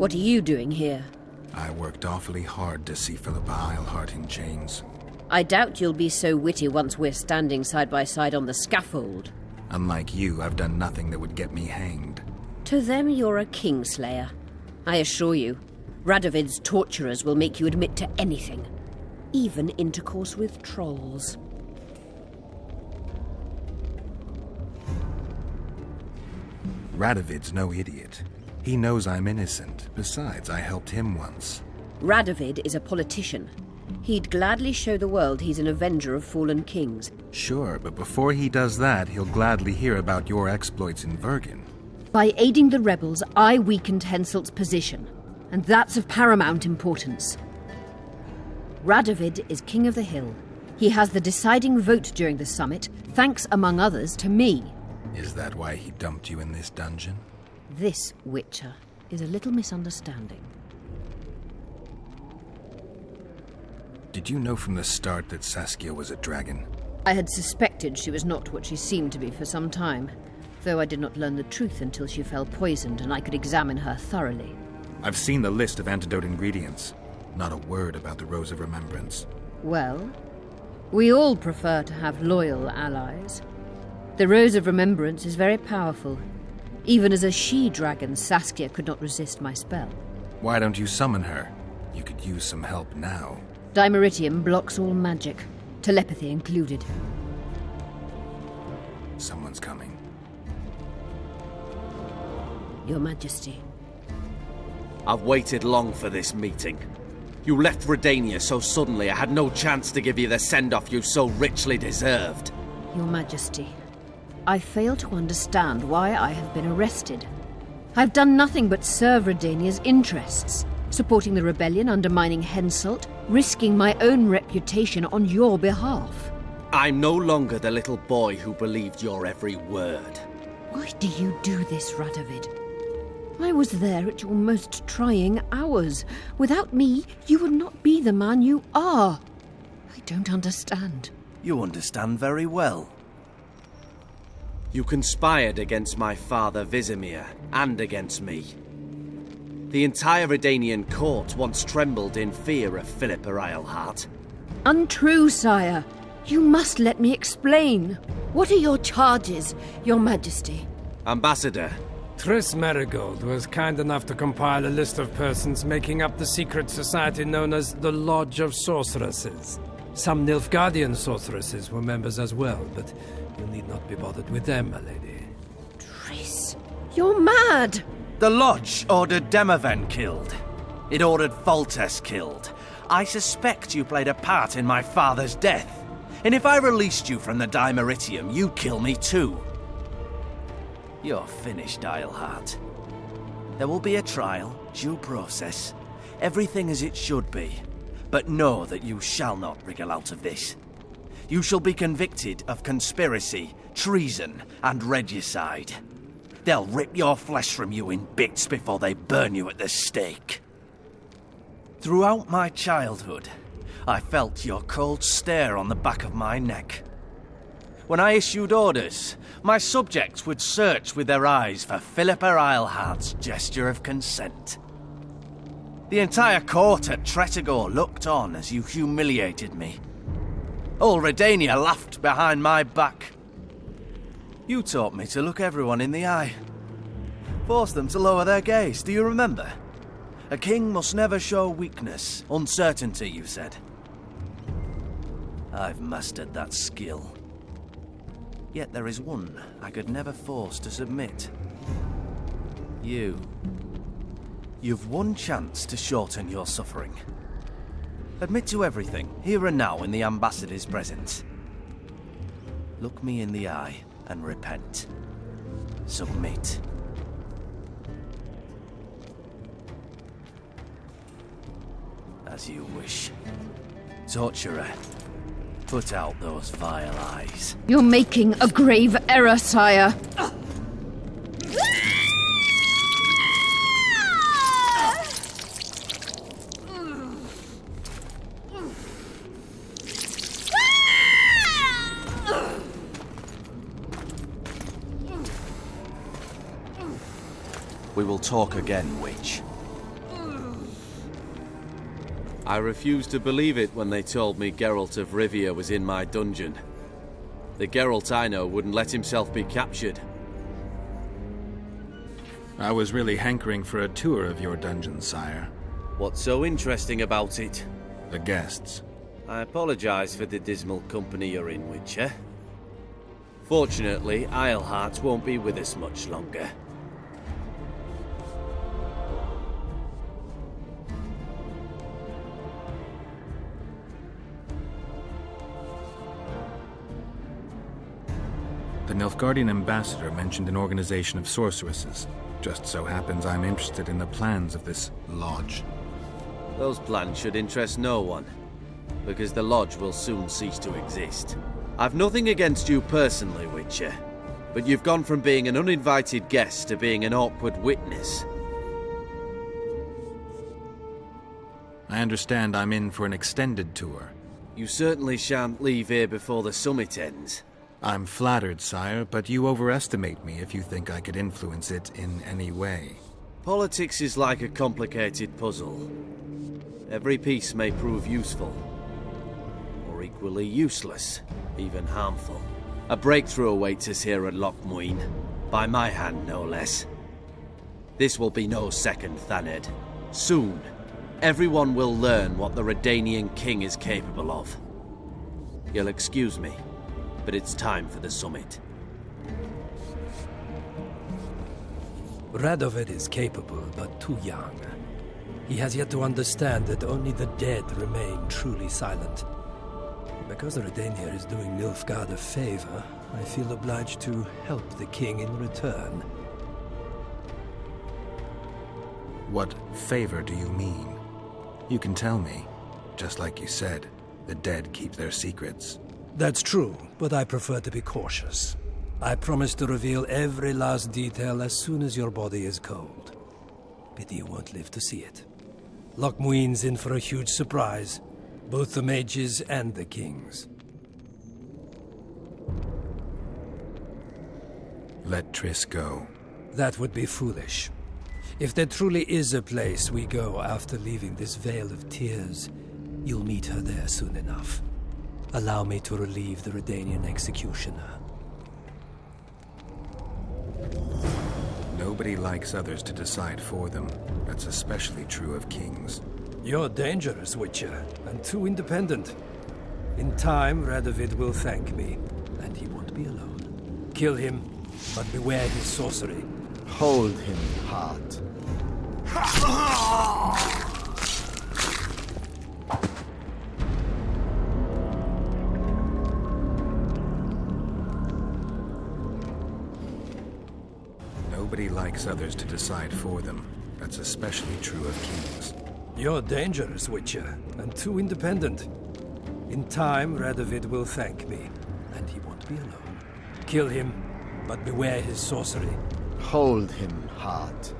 What are you doing here? I worked awfully hard to see Philippa Eilhart in chains. I doubt you'll be so witty once we're standing side by side on the scaffold. Unlike you, I've done nothing that would get me hanged. To them, you're a kingslayer. I assure you, Radovid's torturers will make you admit to anything. Even intercourse with trolls. Radovid's no idiot. He knows I'm innocent. Besides, I helped him once. Radovid is a politician. He'd gladly show the world he's an avenger of fallen kings. Sure, but before he does that, he'll gladly hear about your exploits in Vergen. By aiding the rebels, I weakened Henselt's position, and that's of paramount importance. Radovid is king of the hill. He has the deciding vote during the summit, thanks, among others, to me. Is that why he dumped you in this dungeon? This, Witcher, is a little misunderstanding. Did you know from the start that Saskia was a dragon? I had suspected she was not what she seemed to be for some time, though I did not learn the truth until she fell poisoned and I could examine her thoroughly. I've seen the list of antidote ingredients. Not a word about the Rose of Remembrance. Well, we all prefer to have loyal allies. The Rose of Remembrance is very powerful. Even as a she-dragon, Saskia could not resist my spell. Why don't you summon her? You could use some help now. Dimeritium blocks all magic, telepathy included. Someone's coming. Your Majesty. I've waited long for this meeting. You left Redania so suddenly I had no chance to give you the send-off you so richly deserved. Your Majesty, I fail to understand why I have been arrested. I've done nothing but serve Redania's interests, supporting the rebellion, undermining Henselt, risking my own reputation on your behalf. I'm no longer the little boy who believed your every word. Why do you do this, Radovid? I was there at your most trying hours. Without me, you would not be the man you are. I don't understand. You understand very well. You conspired against my father Vizimir, and against me. The entire Redanian court once trembled in fear of Philippa Eilhart. Untrue, sire. You must let me explain. What are your charges, Your Majesty? Ambassador. Triss Marigold was kind enough to compile a list of persons making up the secret society known as the Lodge of Sorceresses. Some Nilfgaardian sorceresses were members as well, but you need not be bothered with them, my lady. Triss, you're mad! The Lodge ordered Demoven killed. It ordered Foltest killed. I suspect you played a part in my father's death. And if I released you from the Dimeritium, you'd kill me too. You're finished, Eilhart. There will be a trial, due process, everything as it should be. But know that you shall not wriggle out of this. You shall be convicted of conspiracy, treason, and regicide. They'll rip your flesh from you in bits before they burn you at the stake. Throughout my childhood, I felt your cold stare on the back of my neck. When I issued orders, my subjects would search with their eyes for Philippa Eilhart's gesture of consent. The entire court at Tretogor looked on as you humiliated me. All Redania laughed behind my back. You taught me to look everyone in the eye. Forced them to lower their gaze, do you remember? A king must never show weakness, uncertainty, you said. I've mastered that skill. Yet there is one I could never force to submit. You. You've one chance to shorten your suffering. Admit to everything, here and now in the ambassador's presence. Look me in the eye and repent. Submit. As you wish. Torturer, put out those vile eyes. You're making a grave error, sire. We will talk again, witch. I refused to believe it when they told me Geralt of Rivia was in my dungeon. The Geralt I know wouldn't let himself be captured. I was really hankering for a tour of your dungeon, sire. What's so interesting about it? The guests. I apologize for the dismal company you're in, Witcher. Fortunately, Eilhart won't be with us much longer. The Nilfgaardian ambassador mentioned an organization of sorceresses. Just so happens I'm interested in the plans of this lodge. Those plans should interest no one, because the lodge will soon cease to exist. I've nothing against you personally, Witcher, but you've gone from being an uninvited guest to being an awkward witness. I understand I'm in for an extended tour. You certainly shan't leave here before the summit ends. I'm flattered, sire, but you overestimate me if you think I could influence it in any way. Politics is like a complicated puzzle. Every piece may prove useful, or equally useless, even harmful. A breakthrough awaits us here at Loc Muinne, by my hand no less. This will be no second Thaned. Soon, everyone will learn what the Redanian king is capable of. You'll excuse me, but it's time for the summit. Radovid is capable, but too young. He has yet to understand that only the dead remain truly silent. Because the Redania is doing Nilfgaard a favor, I feel obliged to help the king in return. What favor do you mean? You can tell me. Just like you said, the dead keep their secrets. That's true, but I prefer to be cautious. I promise to reveal every last detail as soon as your body is cold. Pity you won't live to see it. Loc Muinne's in for a huge surprise, both the mages and the kings. Let Triss go. That would be foolish. If there truly is a place we go after leaving this Vale of Tears, you'll meet her there soon enough. Allow me to relieve the Redanian executioner. Nobody likes others to decide for them. That's especially true of kings. You're dangerous, Witcher, and too independent. In time, Radovid will thank me, and he won't be alone. Kill him, but beware his sorcery. Hold him, heart. Nobody likes others to decide for them. That's especially true of kings. You're dangerous, Witcher, and too independent. In time, Radovid will thank me, and he won't be alone. Kill him, but beware his sorcery. Hold him, heart.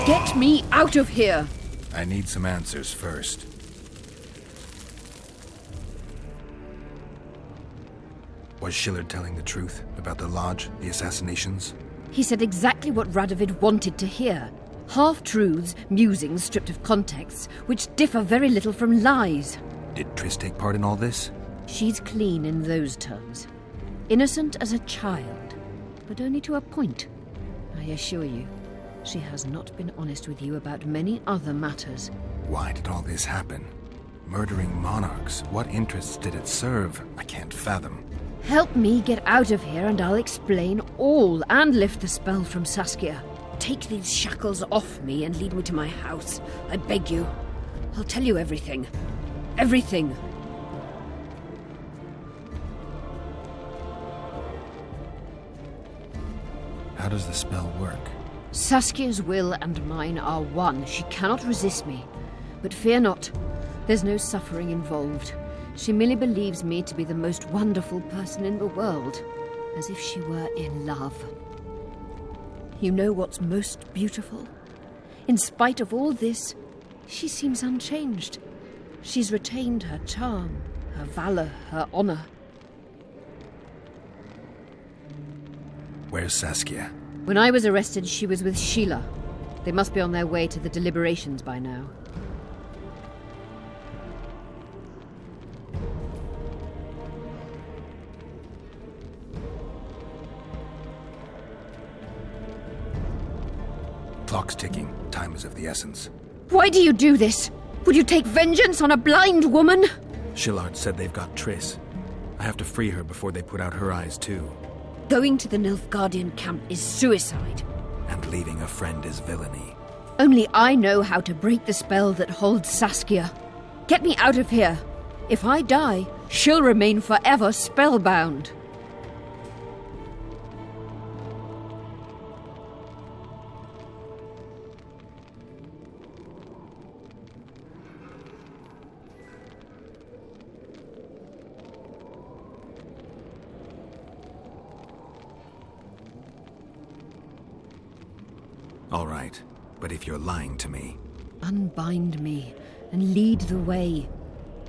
Get me out of here! I need some answers first. Was Schiller telling the truth about the lodge, the assassinations? He said exactly what Radovid wanted to hear. Half-truths, musings stripped of context, which differ very little from lies. Did Triss take part in all this? She's clean in those terms. Innocent as a child, but only to a point. I assure you, she has not been honest with you about many other matters. Why did all this happen? Murdering monarchs, what interests did it serve? I can't fathom. Help me get out of here and I'll explain all and lift the spell from Saskia. Take these shackles off me and lead me to my house. I beg you. I'll tell you everything. Everything. How does the spell work? Saskia's will and mine are one. She cannot resist me. But fear not. There's no suffering involved. She merely believes me to be the most wonderful person in the world, as if she were in love. You know what's most beautiful? In spite of all this, she seems unchanged. She's retained her charm, her valor, her honor. Where's Saskia? When I was arrested, she was with Síle. They must be on their way to the deliberations by now. Clock's ticking. Time is of the essence. Why do you do this? Would you take vengeance on a blind woman? Eilhart said they've got Triss. I have to free her before they put out her eyes, too. Going to the Nilfgaardian camp is suicide. And leaving a friend is villainy. Only I know how to break the spell that holds Saskia. Get me out of here. If I die, she'll remain forever spellbound. All right, but if you're lying to me... Unbind me and lead the way.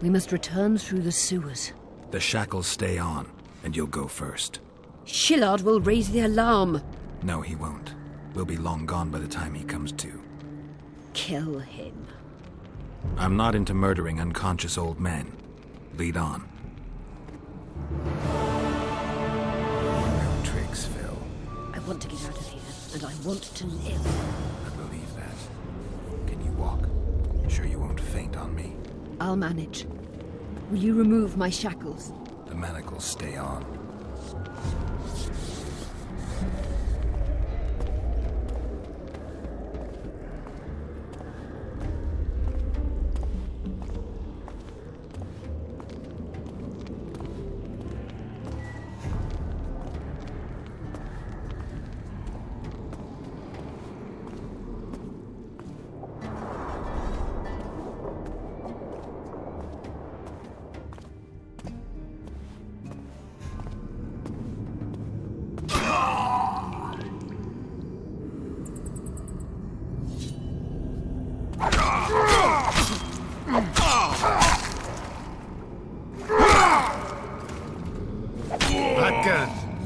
We must return through the sewers. The shackles stay on, and you'll go first. Eilhart will raise the alarm. No, he won't. We'll be long gone by the time he comes to. Kill him. I'm not into murdering unconscious old men. Lead on. No tricks, Phil. I want to get out of here, and I want to live. I believe that. Can you walk? Sure you won't faint on me? I'll manage. Will you remove my shackles? The manacles stay on.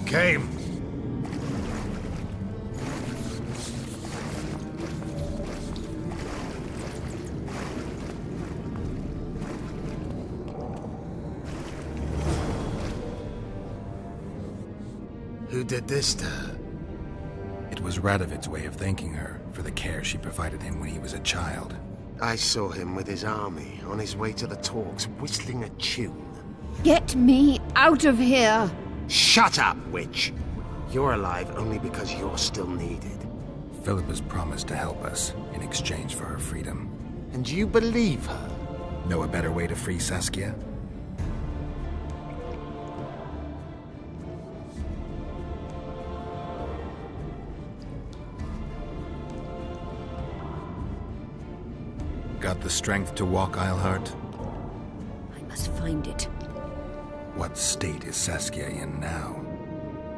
Came. Who did this to her? It was Radovid's way of thanking her for the care she provided him when he was a child. I saw him with his army on his way to the talks, whistling a tune. Get me out of here! Shut up, witch! You're alive only because you're still needed. Philippa's promised to help us in exchange for her freedom. And you believe her? Know a better way to free Saskia? Got the strength to walk, Eilhart? I must find it. What state is Saskia in now?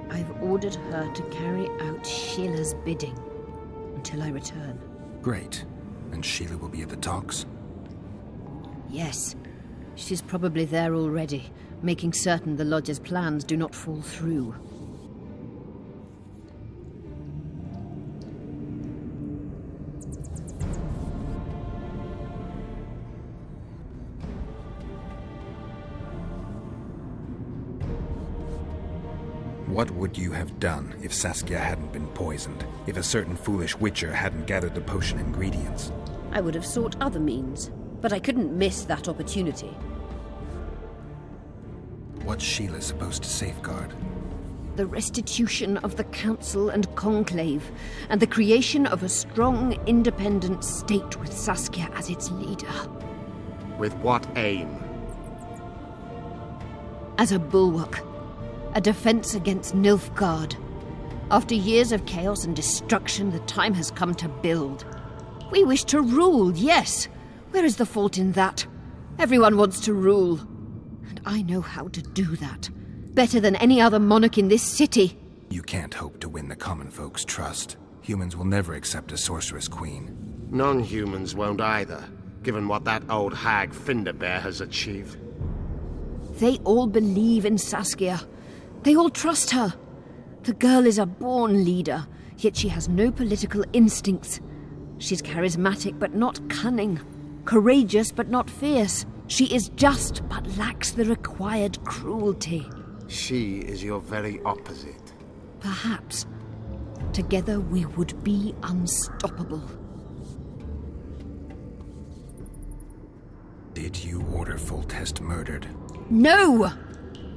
I've ordered her to carry out Síle's bidding until I return. Great. And Síle will be at the talks? Yes. She's probably there already, making certain the Lodge's plans do not fall through. What would you have done if Saskia hadn't been poisoned? If a certain foolish witcher hadn't gathered the potion ingredients? I would have sought other means, but I couldn't miss that opportunity. What's Síle supposed to safeguard? The restitution of the Council and Cónclave, and the creation of a strong, independent state with Saskia as its leader. With what aim? As a bulwark. A defense against Nilfgaard. After years of chaos and destruction, the time has come to build. We wish to rule, yes. Where is the fault in that? Everyone wants to rule. And I know how to do that. Better than any other monarch in this city. You can't hope to win the common folk's trust. Humans will never accept a sorceress queen. Non-humans won't either, given what that old hag Finderbear has achieved. They all believe in Saskia. They all trust her. The girl is a born leader, yet she has no political instincts. She's charismatic but not cunning, courageous but not fierce. She is just but lacks the required cruelty. She is your very opposite. Perhaps. Together we would be unstoppable. Did you order Foltest murdered? No!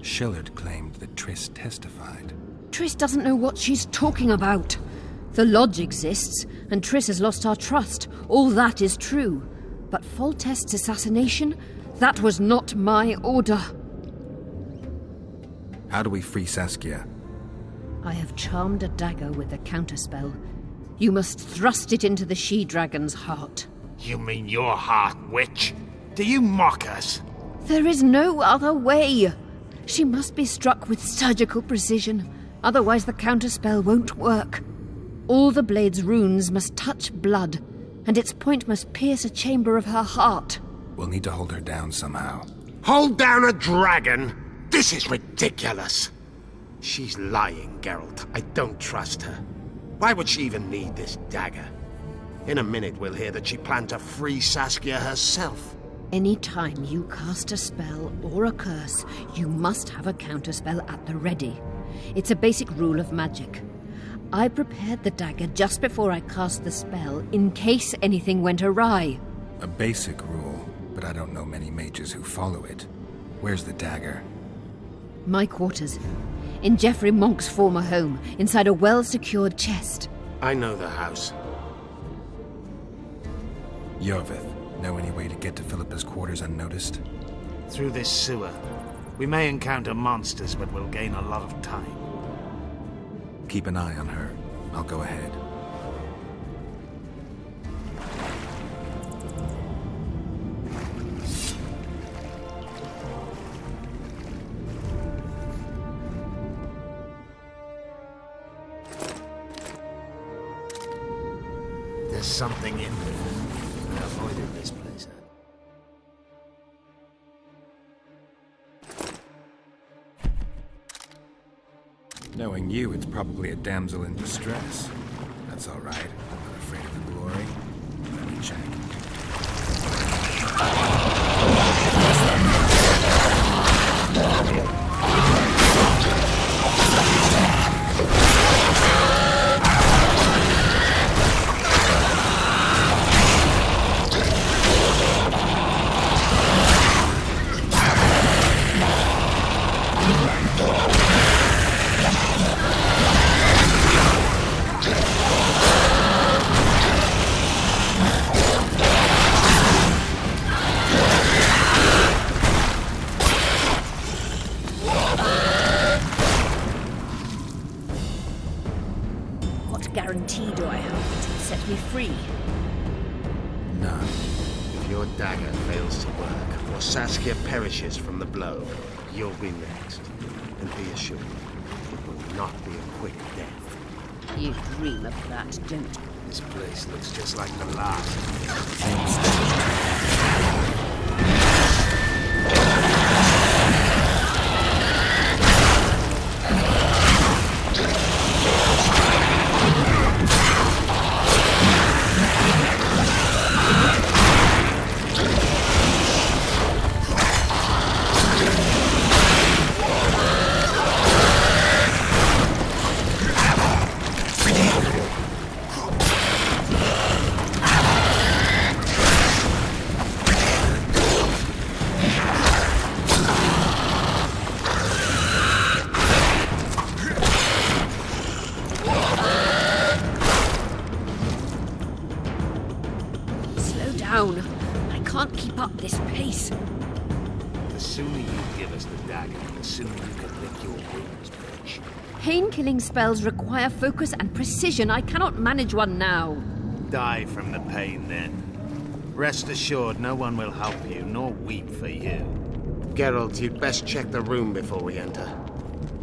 Shillard claimed that Triss testified. Triss doesn't know what she's talking about. The Lodge exists, and Triss has lost our trust. All that is true. But Foltest's assassination? That was not my order. How do we free Saskia? I have charmed a dagger with a counterspell. You must thrust it into the she-dragon's heart. You mean your heart, witch? Do you mock us? There is no other way. She must be struck with surgical precision. Otherwise the counterspell won't work. All the blade's runes must touch blood, and its point must pierce a chamber of her heart. We'll need to hold her down somehow. Hold down a dragon? This is ridiculous. She's lying, Geralt. I don't trust her. Why would she even need this dagger? In a minute we'll hear that she planned to free Saskia herself. Any time you cast a spell or a curse, you must have a counterspell at the ready. It's a basic rule of magic. I prepared the dagger just before I cast the spell, in case anything went awry. A basic rule, but I don't know many mages who follow it. Where's the dagger? My quarters. In Geoffrey Monk's former home, inside a well-secured chest. I know the house. Iorveth, know any way to get to Philippa's quarters unnoticed? Through this sewer. We may encounter monsters, but we'll gain a lot of time. Keep an eye on her. I'll go ahead. There's something in there. I avoided this place. Knowing you, it's probably a damsel in distress. That's all right. I'm not afraid of the glory. Let me check. Guarantee do I have that you'll set me free? None. If your dagger fails to work, or Saskia perishes from the blow, you'll be next. And be assured, it will not be a quick death. You dream of that, don't you? This place looks just like the last. I can't keep up this pace. The sooner you give us the dagger, the sooner you can lick your wounds, bitch. Pain-killing spells require focus and precision. I cannot manage one now. Die from the pain, then. Rest assured, no one will help you, nor weep for you. Geralt, you'd best check the room before we enter.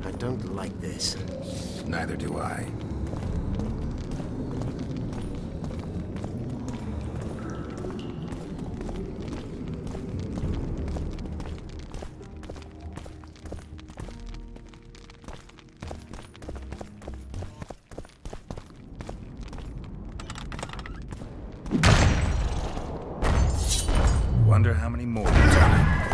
I don't like this. Neither do I. wonder how many more will turn.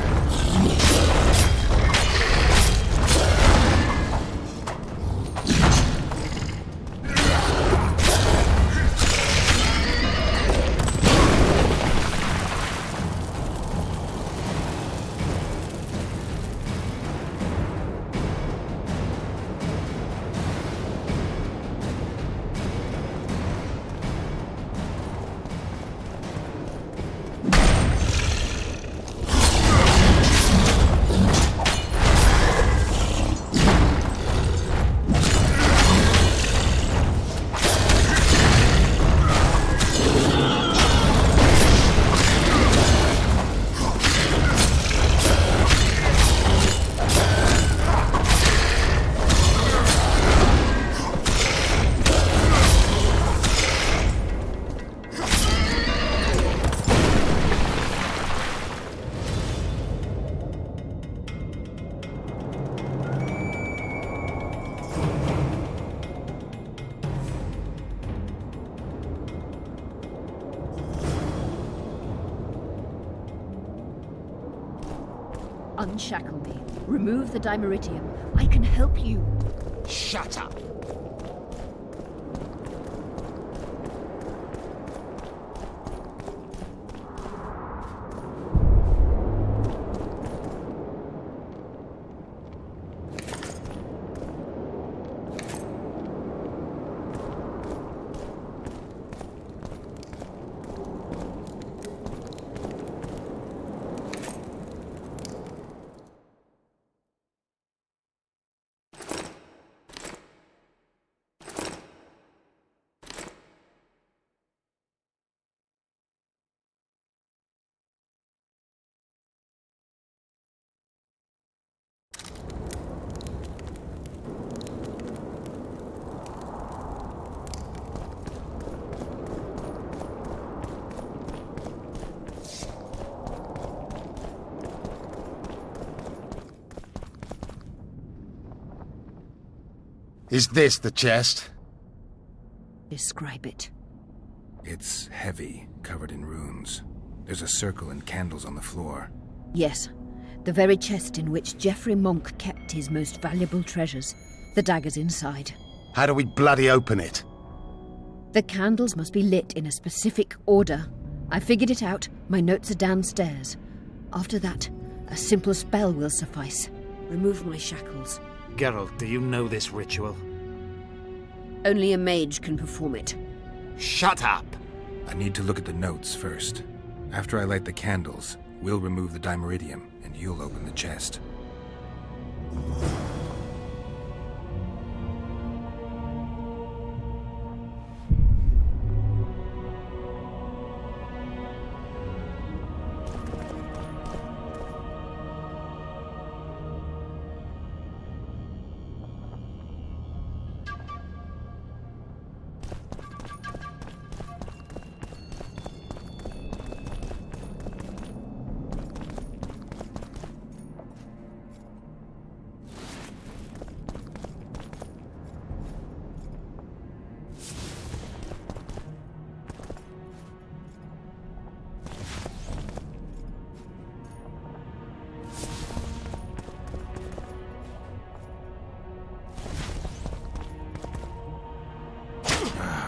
Unshackle me. Remove the dimeritium. I can help you. Shut up! Is this the chest? Describe it. It's heavy, covered in runes. There's a circle and candles on the floor. Yes. The very chest in which Geoffrey Monk kept his most valuable treasures. The daggers inside. How do we bloody open it? The candles must be lit in a specific order. I figured it out. My notes are downstairs. After that, a simple spell will suffice. Remove my shackles. Geralt, do you know this ritual? Only a mage can perform it. Shut up! I need to look at the notes first. After I light the candles, we'll remove the dimeritium, and you'll open the chest.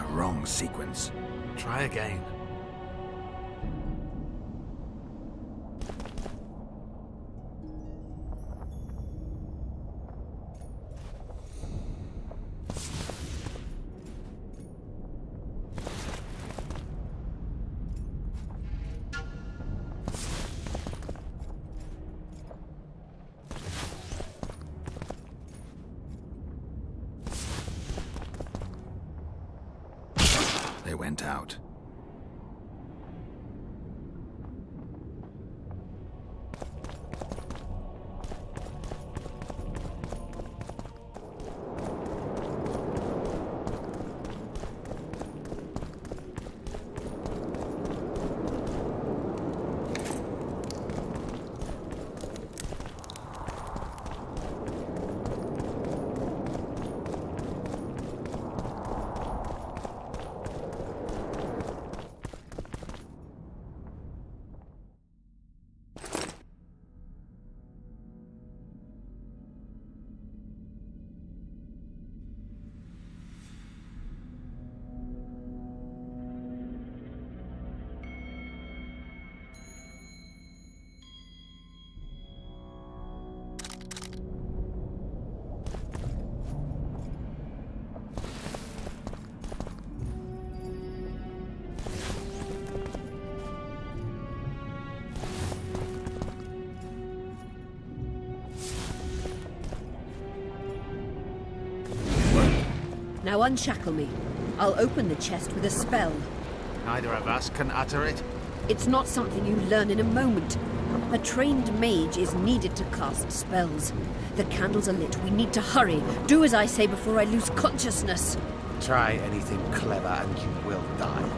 Wrong sequence. Try again. They went out. Now unshackle me. I'll open the chest with a spell. Neither of us can utter it. It's not something you learn in a moment. A trained mage is needed to cast spells. The candles are lit. We need to hurry. Do as I say before I lose consciousness. Try anything clever and you will die.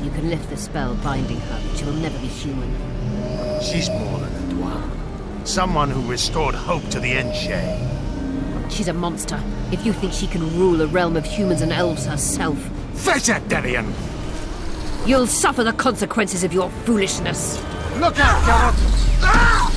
You can lift the spell binding her, but she will never be human. She's more than a dwarf. Someone who restored hope to the Enche. She's a monster. If you think she can rule a realm of humans and elves herself... Face it, Devian! You'll suffer the consequences of your foolishness. Look out, Geralt! Ah!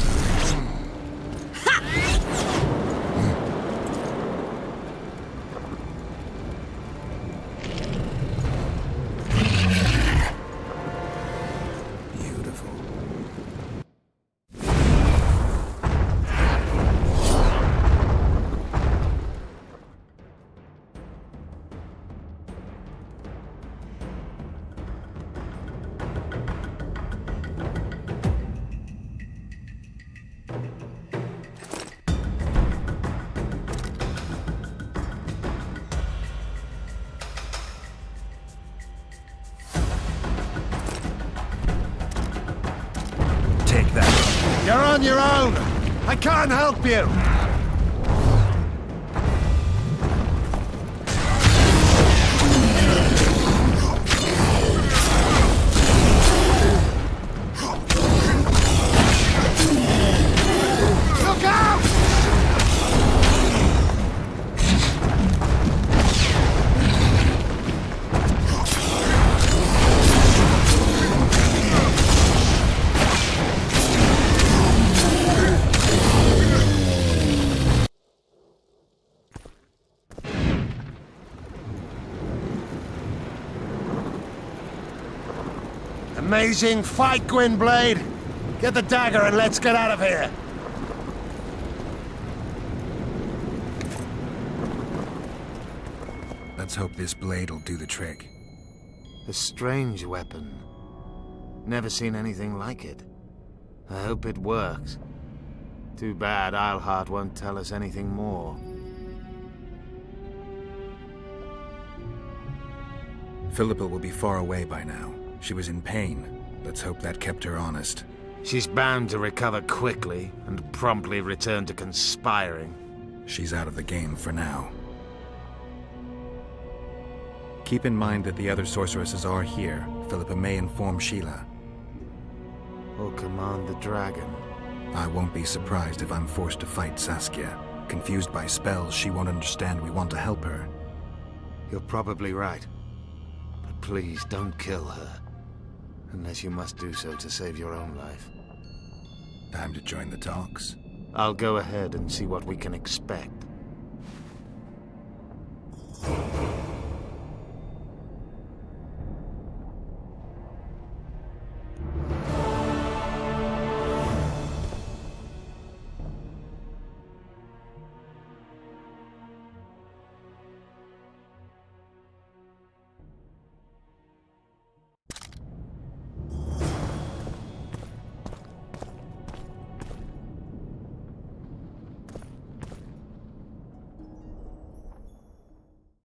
You're on your own! I can't help you! Look out! Amazing fight, Gwynblade! Get the dagger and let's get out of here! Let's hope this blade will do the trick. A strange weapon. Never seen anything like it. I hope it works. Too bad Eilhart won't tell us anything more. Philippa will be far away by now. She was in pain. Let's hope that kept her honest. She's bound to recover quickly and promptly return to conspiring. She's out of the game for now. Keep in mind that the other sorceresses are here. Philippa may inform Síle. Or command the dragon. I won't be surprised if I'm forced to fight Saskia. Confused by spells, she won't understand we want to help her. You're probably right. But please don't kill her. Unless you must do so to save your own life. Time to join the talks. I'll go ahead and see what we can expect.